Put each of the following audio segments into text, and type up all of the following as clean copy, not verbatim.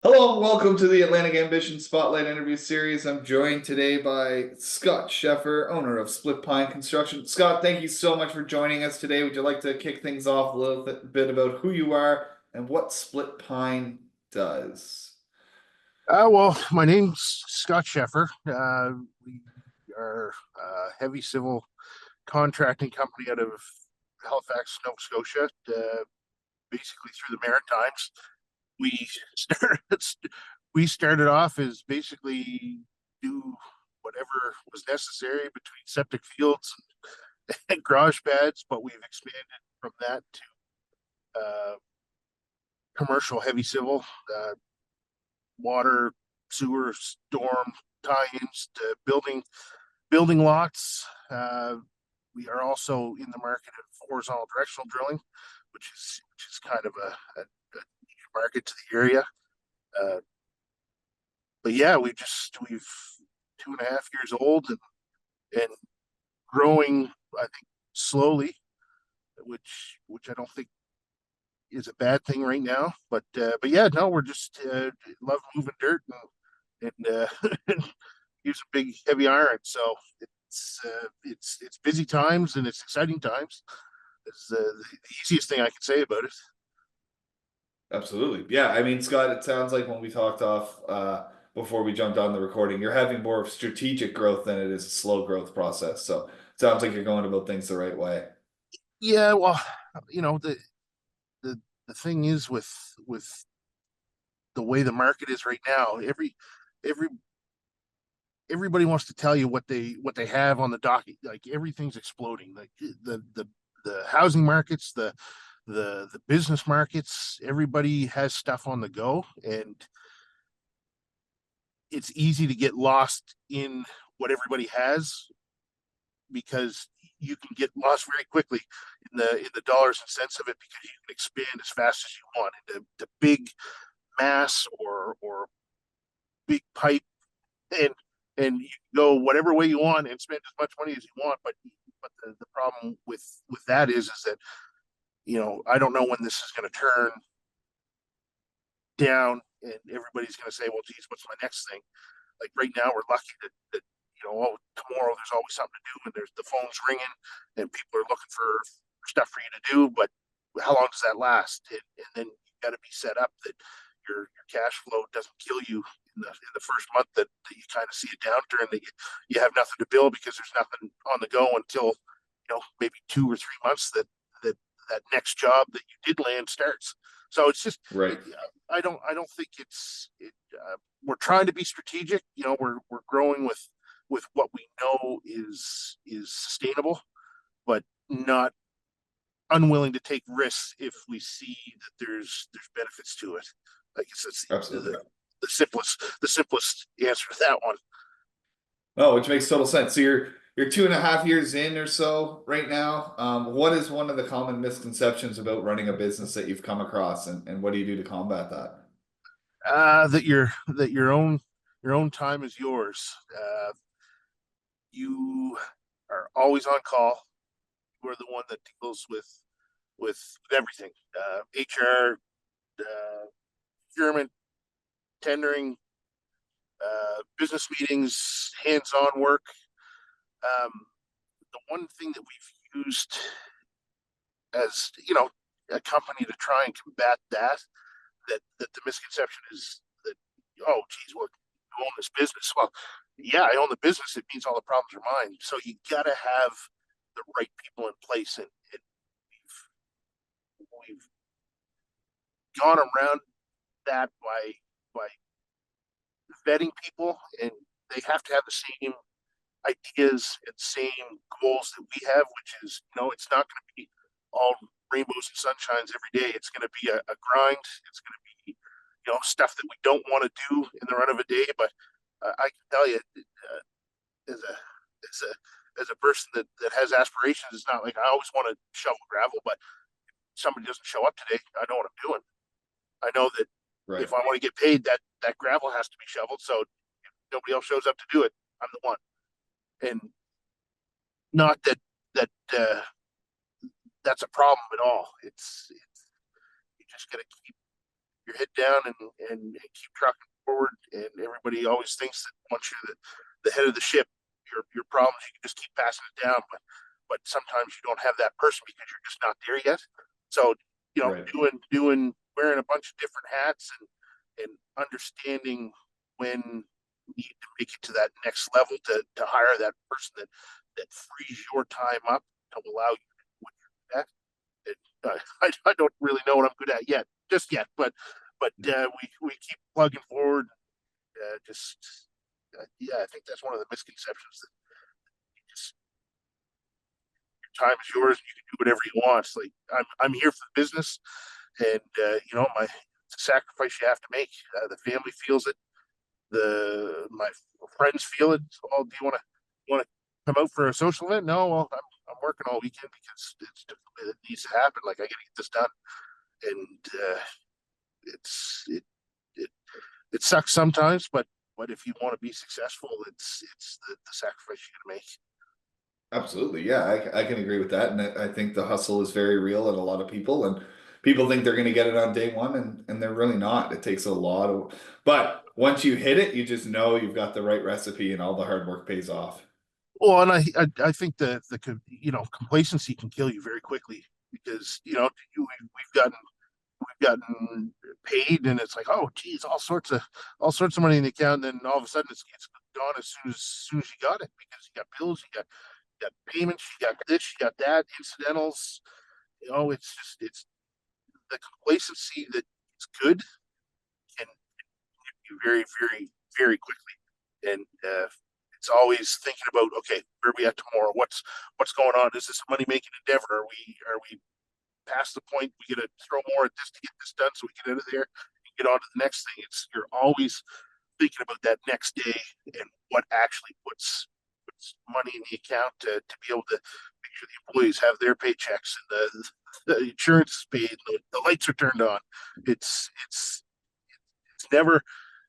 Hello and welcome to the Atlantic Ambition Spotlight interview series. I'm joined today by Scott Sheffer, owner of Split Pine Construction. Scott, thank you so much for joining us today. Would you like to kick things off a little bit about who you are and what Split Pine does? Well, my name's Scott Sheffer. We are a heavy civil contracting company out of Halifax, Nova Scotia, basically through the Maritimes. We started we started off as basically do whatever was necessary between septic fields and garage pads, but we've expanded from that to commercial heavy civil, uh, water, sewer, storm tie-ins to building lots. We are also in the market of horizontal directional drilling, which is kind of a new market to the area. Uh, but yeah, we've 2.5 years old and growing. I think slowly, which I don't think is a bad thing right now. But yeah, no, we're just love moving dirt and using big heavy iron. So it's busy times and it's exciting times. It's the easiest thing I can say about it. Absolutely. Yeah, I mean, Scott, it sounds like when we talked off before we jumped on the recording, you're having more of strategic growth than it is a slow growth process. So it sounds like you're going about things the right way. Yeah, well, you know the the thing is with the way the market is right now, every everybody wants to tell you what they have on the docket. Like everything's exploding. Like the housing markets, the business markets, everybody has stuff on the go, and it's easy to get lost in what everybody has because you can get lost very quickly in the dollars and cents of it because you can expand as fast as you want into big mass or big pipe and you can go whatever way you want and spend as much money as you want. But the problem with that is that I don't know when this is going to turn down and everybody's going to say, well, geez, what's my next thing? Like right now, we're lucky that oh, tomorrow there's always something to do and there's the phone's ringing and people are looking for stuff for you to do. But how long does that last? And then you got to be set up that your cash flow doesn't kill you in the first month that you kind of see a downturn that you have nothing to build because there's nothing on the go until maybe 2 or 3 months that next job that you did land starts. So it's just Right. I don't think we're trying to be strategic. We're growing with what we know is sustainable, but not unwilling to take risks if we see that there's benefits to it. I guess that's Absolutely. the simplest answer to that one. Oh, which makes total sense. So you're 2.5 years in or so right now. What is one of the common misconceptions about running a business that you've come across, and what do you do to combat that? That your own time is yours. You are always on call. You are the one that deals with everything. HR, procurement, tendering, business meetings, hands-on work. Um, the one thing that we've used as a company to try and combat that the misconception is that, oh geez, well, you own this business. Well, yeah, I own the business. It means all the problems are mine. So you got to have the right people in place, and we've gone around that by vetting people, and they have to have the same ideas and same goals that we have, which is, it's not going to be all rainbows and sunshines every day. It's going to be a grind. It's going to be, stuff that we don't want to do in the run of a day. But I can tell you, as a as a person that has aspirations, it's not like I always want to shovel gravel, but if somebody doesn't show up today, I know what I'm doing. I know that Right. if I want to get paid, that gravel has to be shoveled. So if nobody else shows up to do it, I'm the one. And not that that's a problem at all. It's you just got to your head down and keep trucking forward. And everybody always thinks that once you're the head of the ship, your problems you can just keep passing it down. But sometimes you don't have that person because you're just not there yet. So Right. doing wearing a bunch of different hats and understanding when you need to make it to that next level to hire that person that frees your time up to allow you to do what you're good at. I don't really know what I'm good at yet, just yet, but we keep plugging forward. Just yeah, I think that's one of the misconceptions that you just your time is yours and you can do whatever you want. It's like I'm here for the business, and it's a sacrifice you have to make. The family feels it. My friends feel it. Oh, do you want to come out for a social event? No, well, I'm working all weekend because it needs to happen. Like I got to get this done, and it's it it sucks sometimes, but if you want to be successful, it's the sacrifice you got to make. Absolutely. Yeah, I can agree with that. And I think the hustle is very real in a lot of people. And people think they're going to get it on day one, and they're really not. It takes a lot of, but once you hit it, you just know you've got the right recipe and all the hard work pays off. Well, and I think the complacency can kill you very quickly because we've gotten paid and it's like, oh geez, all sorts of money in the account, and then all of a sudden it's gone as soon as you got it because you got bills, you got payments, you got this, you got that, incidentals. It's just it's the complacency that is good can you very, very, very quickly. And it's always thinking about, okay, where are we at tomorrow? What's going on? Is this a money making endeavor? Are we past the point we got to throw more at this to get this done so we get out of there and get on to the next thing? You're always thinking about that next day and what actually puts money in the account to be able to make sure the employees have their paychecks and the insurance is paid and the lights are turned on. It's never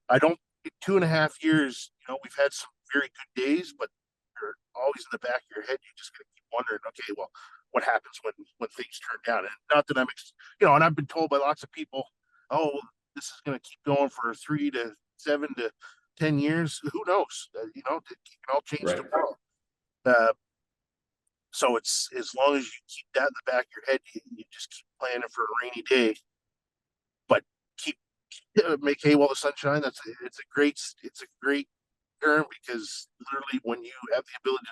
I don't 2.5 years, we've had some very good days, but you're always in the back of your head. You just gotta keep wondering, okay, well, what happens when things turn down? And not that and I've been told by lots of people, oh, this is gonna keep going for 3 to 7 to 10 years. Who knows? It can all change Right. tomorrow. Uh, so it's as long as you keep that in the back of your head, you just keep planning for a rainy day, but keep make hay while the sun shines. It's a great term because literally when you have the ability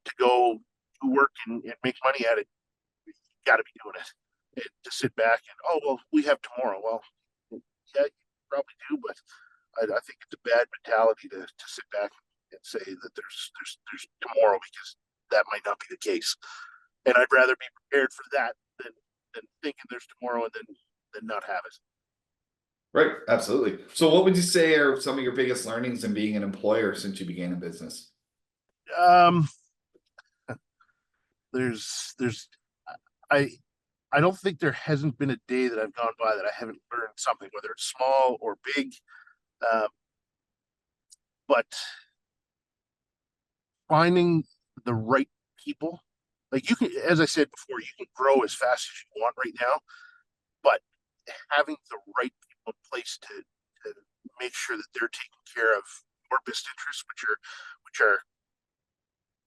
to go to work and make money at it, you got to be doing it. And to sit back and oh well, we have tomorrow. Well, yeah, you probably do, but I think it's a bad mentality to sit back and say that there's tomorrow because that might not be the case. And I'd rather be prepared for that than thinking there's tomorrow and then not have it. Right. Absolutely. So what would you say are some of your biggest learnings in being an employer since you began in business? Um, there's I I don't think there hasn't been a day that I've gone by that I haven't learned something, whether it's small or big. Um, but finding the right people, like you can, as I said before, you can grow as fast as you want right now, but having the right people in place to make sure that they're taking care of your best interests, which are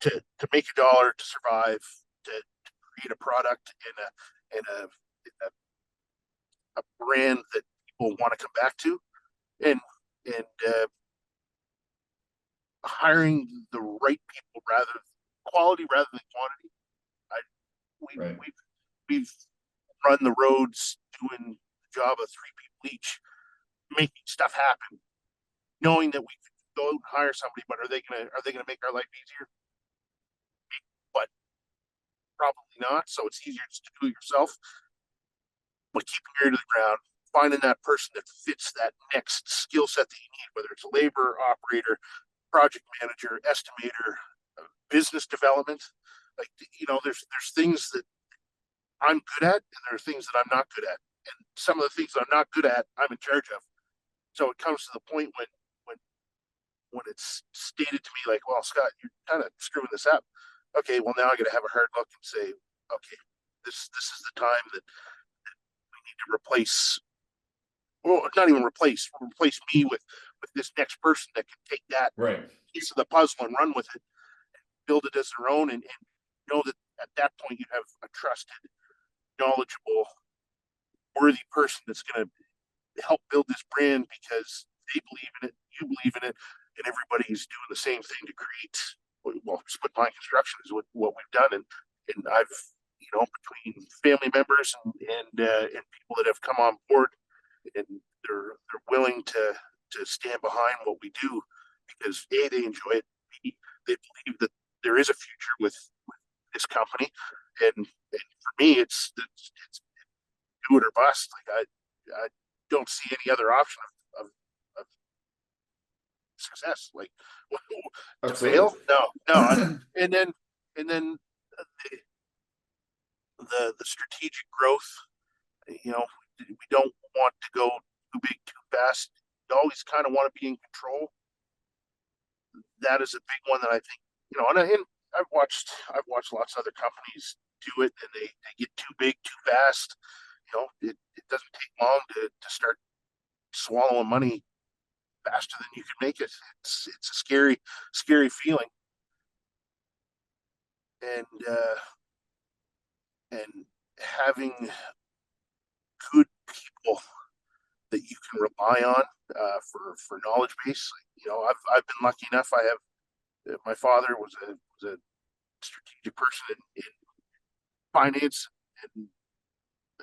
to make a dollar, to survive, to create a product and a brand that people want to come back to, and hiring the right people rather quality rather than quantity. I we Right. we've run the roads doing the job of three people each, making stuff happen, knowing that we could go out and hire somebody, but are they gonna make our life easier? But probably not. So it's easier just to do it yourself. But keeping your ear to the ground, finding that person that fits that next skill set that you need, whether it's a labor operator, project manager, estimator, business development. Like there's things that I'm good at, and there are things that I'm not good at. And some of the things that I'm not good at, I'm in charge of. So it comes to the point when when it's stated to me like, well, Scott, you're kind of screwing this up. Okay, well now I got to have a hard look and say, okay, this is the time that we need to replace or not even replace me with this next person that can take that Right. piece of the puzzle and run with it, build it as their own, and know that at that point you have a trusted, knowledgeable, worthy person that's going to help build this brand because they believe in it, you believe in it, and everybody's doing the same thing to create. Well, split pine construction is what we've done, and I've between family members and people that have come on board, and they're willing to stand behind what we do because a they enjoy it, b they believe that there is a future with this company, and for me it's do it or bust. Like I don't see any other option of success. Like to Absolutely. fail, no. And then and then the strategic growth. You know, we don't want to go too big too fast. You always kind of want to be in control. That is a big one that I think and I've watched lots of other companies do it, and they get too big too fast. It doesn't take long to start swallowing money faster than you can make it. It's a scary feeling, and having good people that you can rely on for knowledge base. I've been lucky enough. I have my father was a strategic person in finance and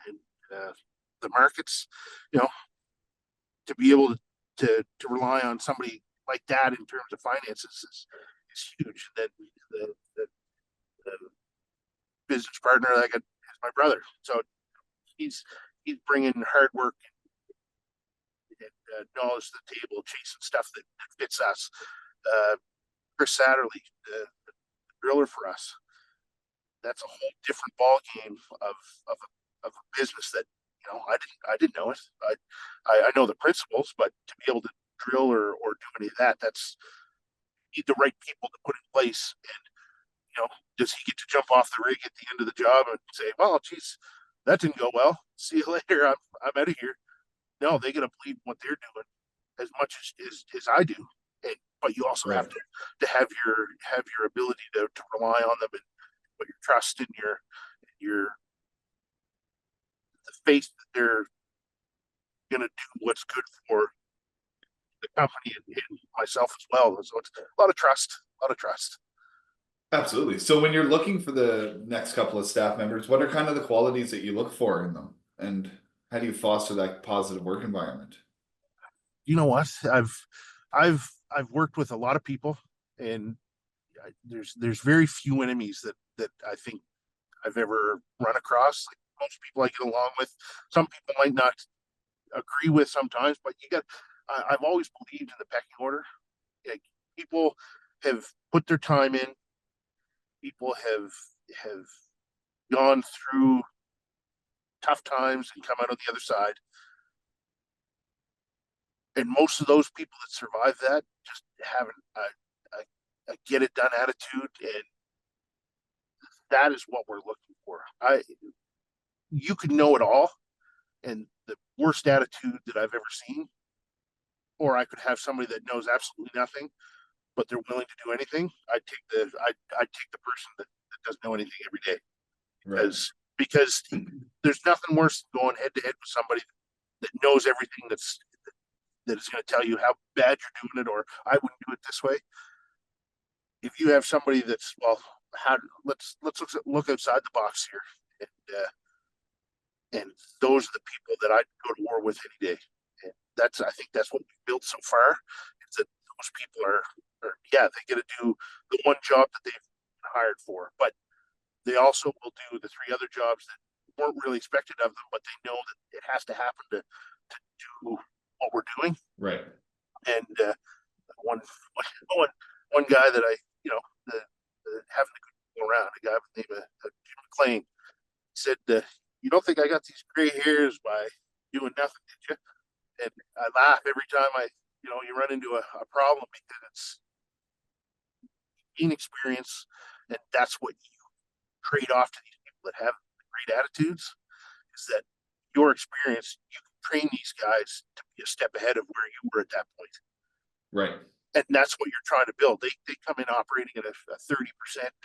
and the markets. You know, to be able to rely on somebody like that in terms of finances is huge. And then the business partner that I got is my brother. So he's he's bringing hard work and knowledge to the table, chasing stuff that fits us. Uh, Chris Satterley, the driller for us, that's a whole different ball game of of a business that I didn't know it. I know the principles, but to be able to drill or do any of that, that's you need the right people to put in place. And does he get to jump off the rig at the end of the job and say, "Well, geez, that didn't go well. See you later. I'm out of here." No, they got to believe what they're doing as much as I do. But you also have Right. to have your ability to rely on them and put your trust in your the faith that they're going to do what's good for the company and myself as well. So it's a lot of trust, a lot of trust. Absolutely. So when you're looking for the next couple of staff members, what are kind of the qualities that you look for in them? And how do you foster that positive work environment? You know what? I've worked with a lot of people, and there's very few enemies that I think I've ever run across. Like most people I get along with, some people might not agree with sometimes, but I've always believed in the pecking order. Like people have put their time in. People have gone through tough times and come out on the other side. And most of those people that survive that just have a get it done attitude, and that is what we're looking for. You could know it all and the worst attitude that I've ever seen, or I could have somebody that knows absolutely nothing, but they're willing to do anything. I'd take the person that doesn't know anything every day, Right. because there's nothing worse than going head to head with somebody that knows everything that is going to tell you how bad you're doing it, or I wouldn't do it this way. If you have somebody that's how look outside the box here, and those are the people that I'd go to war with any day. And I think that's what we've built so far. Is that those people are yeah, they get to do the one job that they've been hired for, but they also will do the three other jobs that weren't really expected of them, but they know that it has to happen to do what we're doing. Right. And one one one guy that I the, having a good go around, a guy with the name of Jim McLean, said, "You don't think I got these gray hairs by doing nothing, did you?" And I laugh every time you run into a problem, because it's inexperience, and that's what you trade off to these people that have great attitudes. Is that your experience? You can train these guys to be a step ahead of where you were at that point. Right. And that's what you're trying to build. They come in operating at a 30%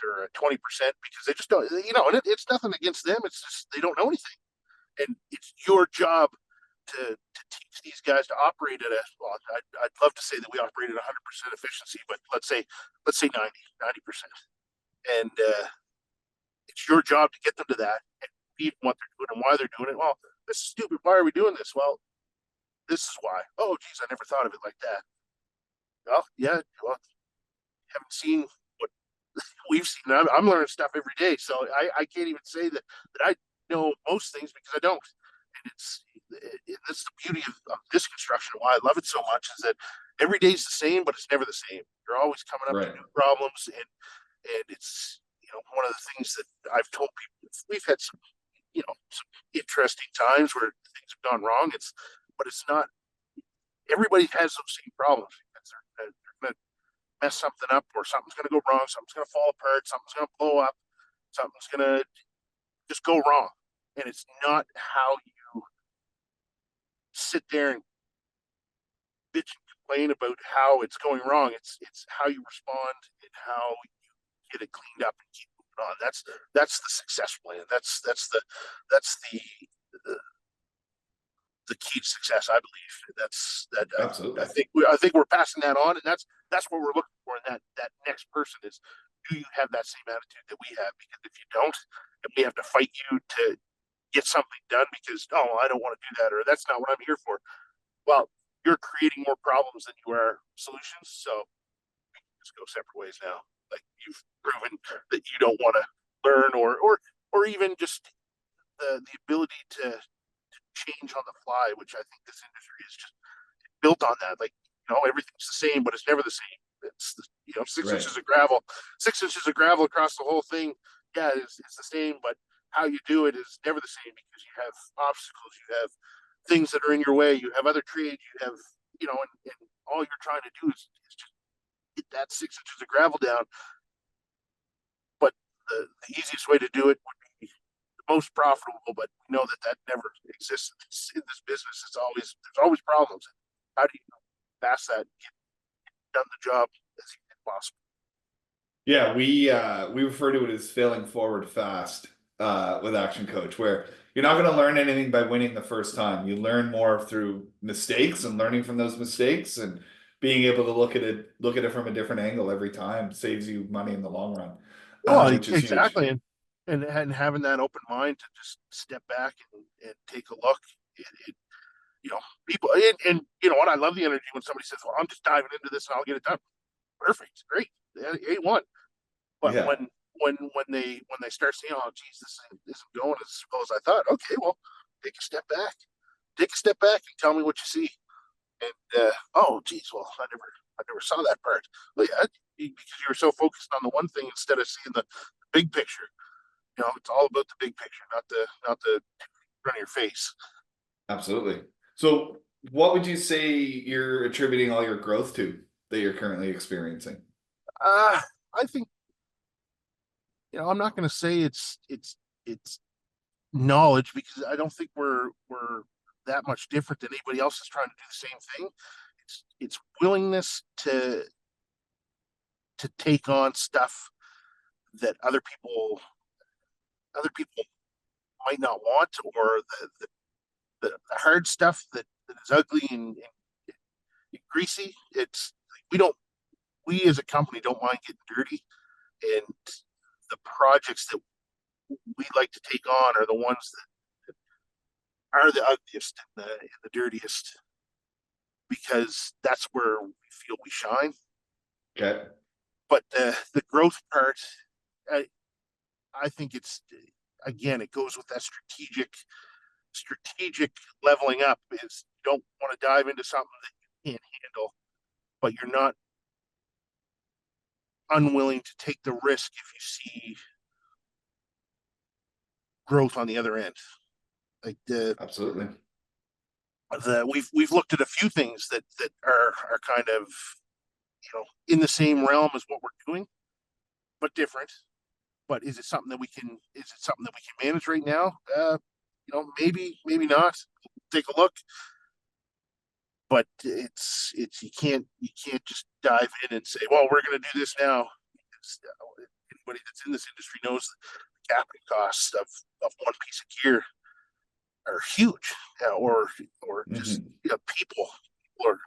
or a 20% because they just don't, and it's nothing against them. It's just they don't know anything. And it's your job to teach these guys to operate at I'd love to say that we operate at 100% efficiency, but let's say 90%. And it's your job to get them to that and feed what they're doing and why they're doing it. Well, this is stupid. Why are we doing this? Well, this is why. Oh, geez, I never thought of it like that. Well, yeah, well, haven't seen what we've seen. I'm learning stuff every day, so I can't even say that I know most things because I don't. And that's the beauty of this construction. Why I love it so much is that every day's the same, but it's never the same. You're always coming up to Right. new problems, and it's one of the things that I've told people. We've had some interesting times where things have gone wrong. But it's not everybody has those same problems because they're going to mess something up or something's going to go wrong, something's going to fall apart, something's going to blow up, something's going to just go wrong. And it's not how you sit there and bitch and complain about how it's going wrong. It's how you respond and how you get it cleaned up and keep moving on. That's the success plan. The, the key to success, I believe. That's that. Absolutely. I think we're passing that on, and that's what we're looking for. And that next person is, do you have that same attitude that we have? Because if you don't, and we have to fight you to get something done because I don't want to do that or that's not what I'm here for. Well, you're creating more problems than you are solutions. So we can just go separate ways now. Like you've proven that you don't want to learn or even just the ability to change on the fly, which I think this industry is just built on that. Like, everything's the same, but it's never the same. It's six Right. inches of gravel, 6 inches of gravel across the whole thing. Yeah, it's the same, but how you do it is never the same because you have obstacles, you have things that are in your way, you have other trades, you have, and all you're trying to do is just get that 6 inches of gravel down. But the easiest way to do it would be the most profitable, but we know that never exists in this business. There's always problems. How do you pass that, get done the job as possible? Yeah, we refer to it as failing forward fast with Action Coach, where you're not going to learn anything by winning the first time. You learn more through mistakes and learning from those mistakes and being able to look at it from a different angle every time saves you money in the long run, Oh, which is huge. exactly. And having that open mind to just step back and take a look. It people and you know what? I love the energy when somebody says, "Well, I'm just diving into this and I'll get it done." Perfect, great, A1. But Yeah, when they start seeing, oh, geez, this isn't going as well as I thought. Okay, well, take a step back. Take a step back and tell me what you see. And oh, geez, well, I never saw that part. Well, yeah, because you were so focused on the one thing instead of seeing the big picture. It's all about the big picture, not the front of your face. absolutely. So, what would you say you're attributing all your growth to that you're currently experiencing? I think I'm not going to say it's knowledge because I don't think we're that much different than anybody else is trying to do the same thing. It's willingness to take on stuff that other people might not want, or the hard stuff that is ugly and greasy. It's we don't we as a company don't mind getting dirty, and the projects that we like to take on are the ones that are the ugliest and the dirtiest because that's where we feel we shine. Okay, But the growth part, I, I think it's again it goes with that strategic leveling up. Is you don't want to dive into something that you can't handle, but you're not unwilling to take the risk if you see growth on the other end. Like absolutely. we've looked at a few things that are kind of in the same realm as what we're doing, but different. But is it something that we can manage right now? Maybe not. take a look. But you can't just dive in and say, well, we're going to do this now. Anybody that's in this industry knows the capital costs of one piece of gear are huge, or just Mhm. people are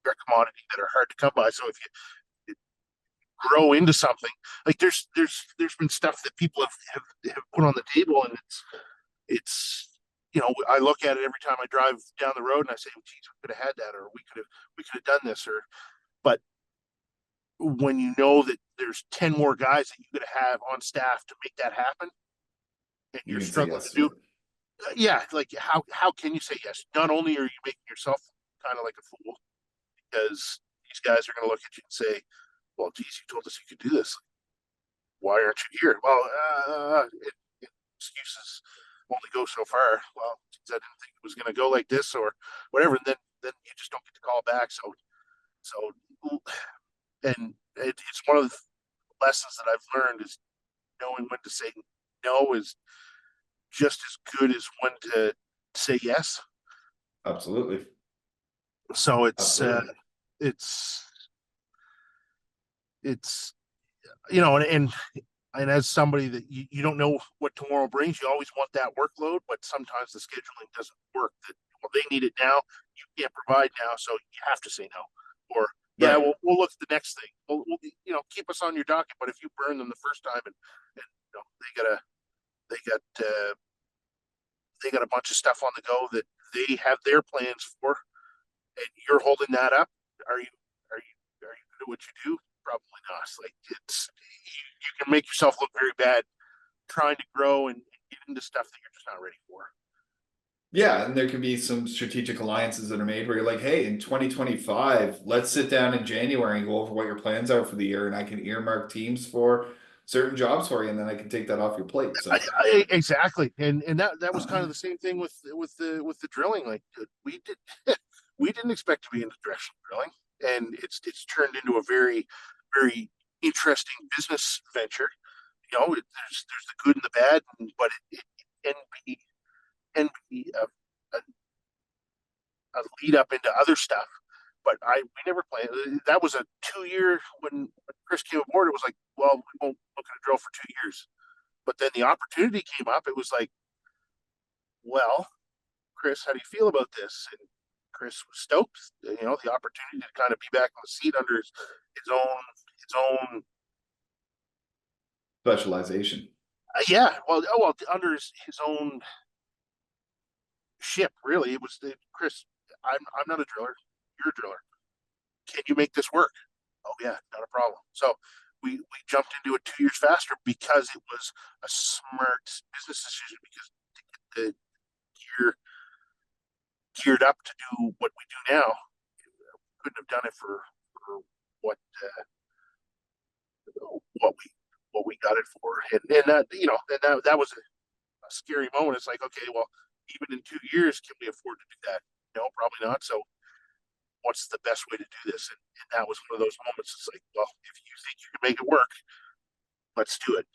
a commodity that are hard to come by. So if you grow into something, like there's been stuff that people have put on the table, and it's I look at it every time I drive down the road and I say, well, geez, we could have had that, or we could have done this, or but when you know that there's 10 more guys that you could have on staff to make that happen, and You you're can say struggling to yes to do, it. yeah, like how can you say yes? Not only are you making yourself kind of like a fool, because these guys are going to look at you and say, well, geez, you told us you could do this. Why aren't you here? Well, excuses only go so far. Well, geez, I didn't think it was going to go like this, or whatever. And then you just don't get the call back. So, and it's one of the lessons that I've learned is knowing when to say no is just as good as when to say yes. Absolutely. So Absolutely. it's it's and as somebody that you don't know what tomorrow brings, you always want that workload, but sometimes the scheduling doesn't work. That, well, they need it now, you can't provide now, so you have to say no. Or yeah, Right. we'll look at the next thing. We'll keep us on your docket, but if you burn them the first time, and they got they got a bunch of stuff on the go that they have their plans for, and you're holding that up. Are you good at what you do? Probably not. Like you can make yourself look very bad trying to grow and get into stuff that you're just not ready for. Yeah, and there can be some strategic alliances that are made where you're like, hey, in 2025, let's sit down in January and go over what your plans are for the year, and I can earmark teams for certain jobs for you, and then I can take that off your plate. So, Exactly, and that was kind of the same thing with the drilling. Like we did, we didn't expect to be in the direction of drilling, and it's turned into a very interesting business venture. There's the good and the bad, but it can be a lead up into other stuff. But we never planned. That was a 2 year when Chris came aboard. It was like, well, we won't look at a drill for 2 years. But then the opportunity came up. It was like, well, Chris, how do you feel about this? And Chris was stoked. The opportunity to kind of be back on the seat under his own. specialization. Yeah, well, under his own ship. Really, it was Chris. I'm not a driller. You're a driller. Can you make this work? Oh yeah, not a problem. So we jumped into it 2 years faster because it was a smart business decision, because the gear geared up to do what we do now. Couldn't have done it for what what we what we got it for, and that was a scary moment. It's like, okay, well, even in 2 years, can we afford to do that? No, probably not. So what's the best way to do this? And that was one of those moments. It's like, well, if you think you can make it work, let's do it.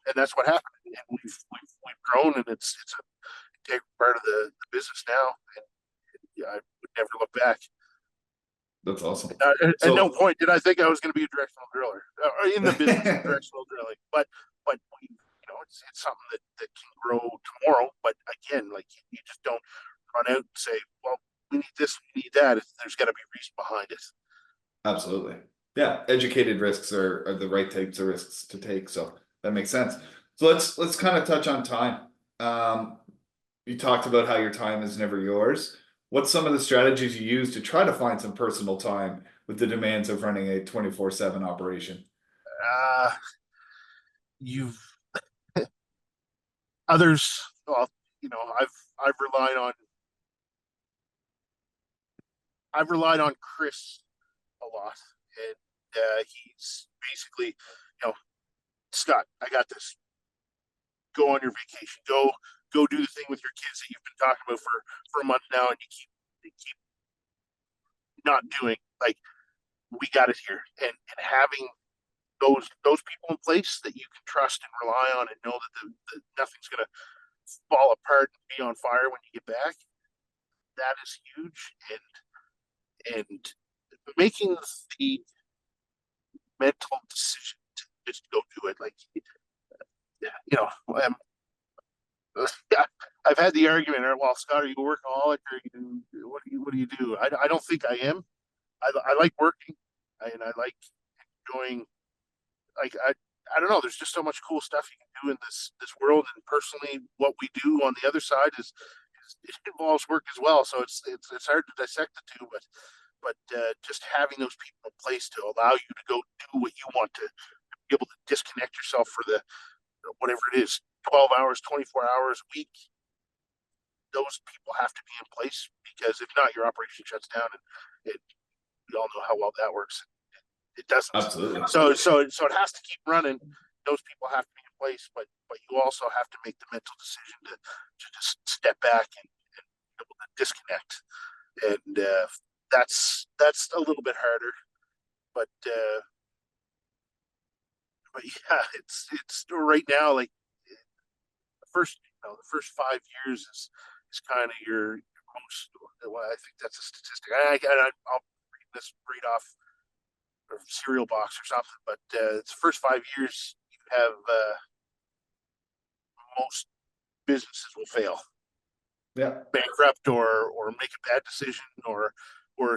And that's what happened. And we've grown, and it's a integral part of the business now. And yeah, I would never look back. That's awesome. At no So, point did I think I was going to be a directional driller in the business of directional drilling. But it's something that can grow tomorrow. But again, like you just don't run out and say, well, we need this, we need that. There's got to be reason behind it. absolutely. Yeah, educated risks are the right types of risks to take. So that makes sense. So let's kind of touch on time. Um, you talked about how your time is never yours. What's some of the strategies you use to try to find some personal time with the demands of running a 24/7 operation? Uh, you've others. Well, I've relied on I've relied on Chris a lot, and he's basically, Scott, I got this. Go on your vacation. Go do the thing with your kids that you've been talking about for a month now, and you keep not doing. Like, we got it here, and having those people in place that you can trust and rely on, and know that nothing's gonna fall apart and be on fire when you get back. that is huge, and making the mental decision to just go do it. Like, you know, yeah, I've had the argument. Well, Scott, are you a workaholic, or what do you do? I don't think I am. I like working, and I like enjoying. Like I don't know. There's just so much cool stuff you can do in this world, and personally, what we do on the other side is it involves work as well. So it's hard to dissect the two, but just having those people in place to allow you to go do what you want to be able to disconnect yourself for the whatever it is, 12 hours, 24 hours a week, those people have to be in place, because if not, your operation shuts down, and it, we all know how well that works. It doesn't. Absolutely. So it has to keep running. Those people have to be in place, but you also have to make the mental decision to just step back and be able to disconnect, and that's a little bit harder. But yeah, it's right now, like the first 5 years is kind of your most. Well, I think that's a statistic. I'll read this right off a cereal box or something, but it's the first 5 years you have most businesses will fail, Yeah. bankrupt, or make a bad decision, or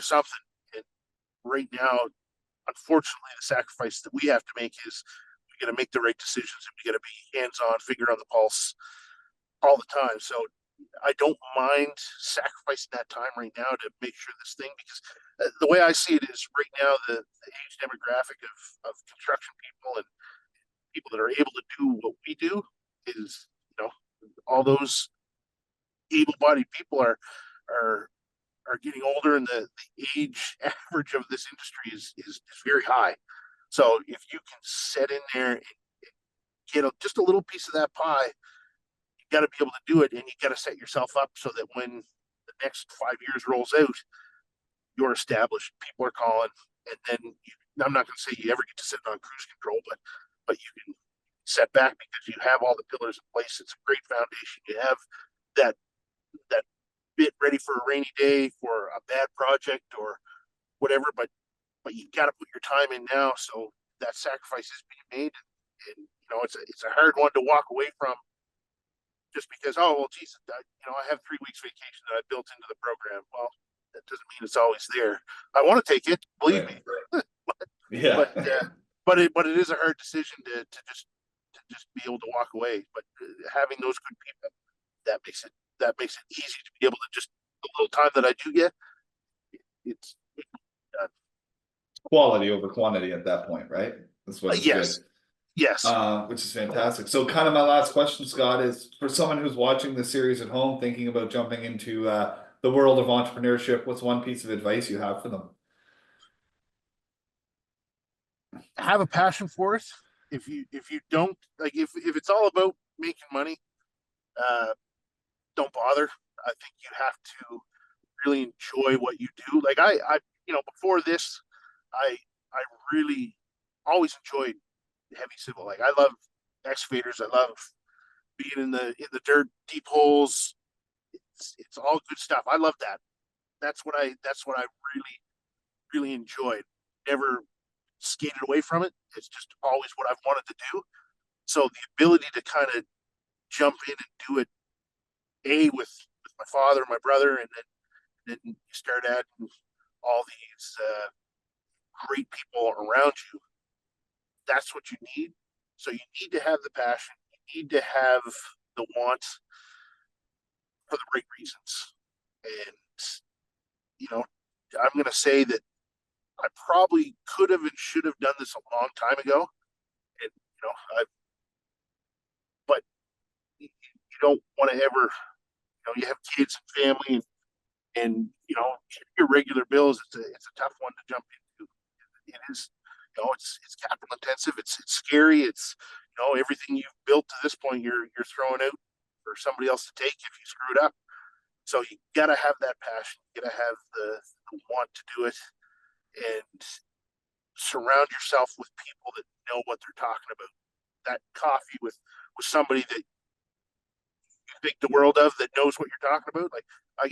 something. And right now, unfortunately, the sacrifice that we have to make is we got to make the right decisions, and we got to be hands on, finger on the pulse all the time. So I don't mind sacrificing that time right now to make sure this thing, because the way I see it is right now, the age demographic of construction people and people that are able to do what we do is, all those able-bodied people are are getting older, and the age average of this industry is very high. So if you can set in there and get just a little piece of that pie, you got to be able to do it, and you got to set yourself up so that when the next 5 years rolls out, you're established. People are calling, and then I'm not going to say you ever get to sit on cruise control, but you can set back because you have all the pillars in place. It's a great foundation. You have that that bit ready for a rainy day, for a bad project or whatever. But you got to put your time in now, so that sacrifice is being made, and it's a hard one to walk away from, just because, oh well, geez, I have 3 weeks vacation that I built into the program. Well, that doesn't mean it's always there. I want to take it, believe Right. me, Yeah. but but it is a hard decision to just be able to walk away. But having those good people, that makes it easy to be able to just the little time that I do get, it's Quality over quantity at that point, right? That's what is yes, good. yes. Which is fantastic. So, kind of my last question, Scott, is for someone who's watching the series at home, thinking about jumping into the world of entrepreneurship, what's one piece of advice you have for them? Have a passion for it. If you don't, like, if it's all about making money, uh, don't bother. I think you have to really enjoy what you do. Like before this, I I really always enjoyed heavy civil. Like, I love excavators. I love being in the dirt, deep holes. It's all good stuff. I love that. That's what I really really enjoyed. Never skated away from it. It's just always what I've wanted to do. So the ability to kind of jump in and do it, with my father, my brother, and then you start adding all these great people around you. That's what you need. So you need to have the passion. You need to have the want for the right reasons. And you know, I'm going to say that I probably could have and should have done this a long time ago. And I but you don't want to ever, you have kids and family, and your regular bills. It's a tough one to jump into. It is, it's capital intensive. It's scary. It's everything you've built to this point, you're throwing out for somebody else to take if you screw it up. So you gotta have that passion. You gotta have the want to do it, and surround yourself with people that know what they're talking about. That coffee with somebody that you think the world of that knows what you're talking about. Like I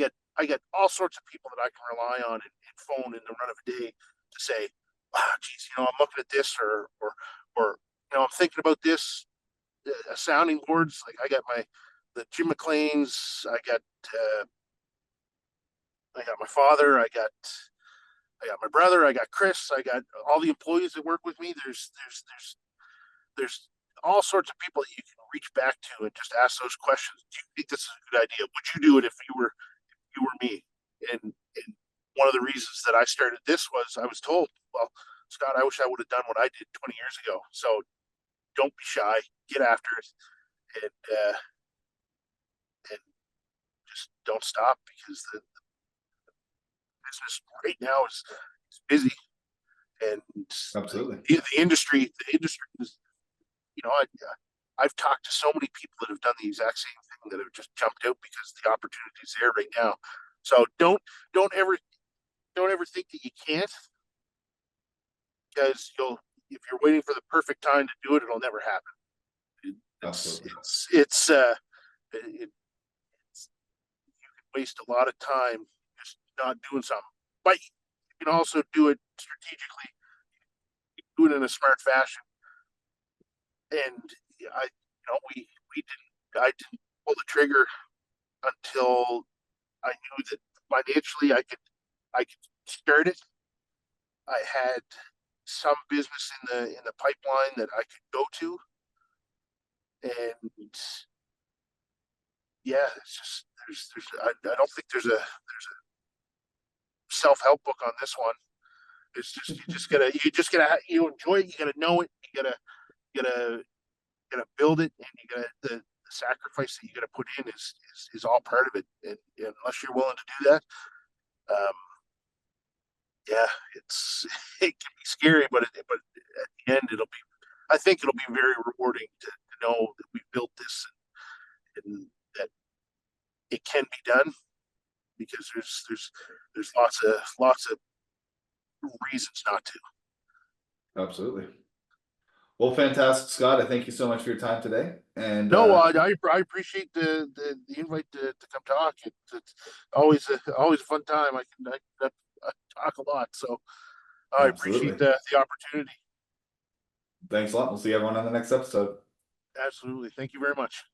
get all sorts of people that I can rely on and phone in the run of a day to say, "Ah, geez, I'm looking at this, or I'm thinking about this." Sounding boards. Like I got the Jim McLean's. I got my father. I got my brother. I got Chris. I got all the employees that work with me. There's all sorts of people that you can reach back to and just ask those questions. Do you think this is a good idea? Would you do it if you were me? And one of the reasons that I started this was I was told, well, Scott, I wish I would have done what I did 20 years ago. So don't be shy, get after it, and and just don't stop because the business right now is busy, and Absolutely. the industry is, I've talked to so many people that have done the exact same thing that have just jumped out because the opportunity is there right now. So don't ever don't ever think that you can't, because you'll if you're waiting for the perfect time to do it, it'll never happen. It's Absolutely. it's it's uh it, waste a lot of time just not doing something. But you can also do it strategically, do it in a smart fashion. And I didn't pull the trigger until I knew that financially I could start it. I had some business in the pipeline that I could go to, and yeah, it's just I don't think there's a self help book on this one. It's just you just gotta enjoy it. You gotta know it. You gotta build it, and you gotta the sacrifice that you gotta put in is all part of it. And unless you're willing to do that, um, yeah, it can be scary, but at the end I think it'll be very rewarding to know that we built this, and that it can be done, because there's lots of reasons not to. Absolutely. Well, fantastic, Scott. I thank you so much for your time today. And No, I appreciate the invite to come talk. It's always a fun time. I talk a lot, so I appreciate absolutely. the opportunity. Thanks a lot. We'll see everyone on the next episode. Absolutely, thank you very much.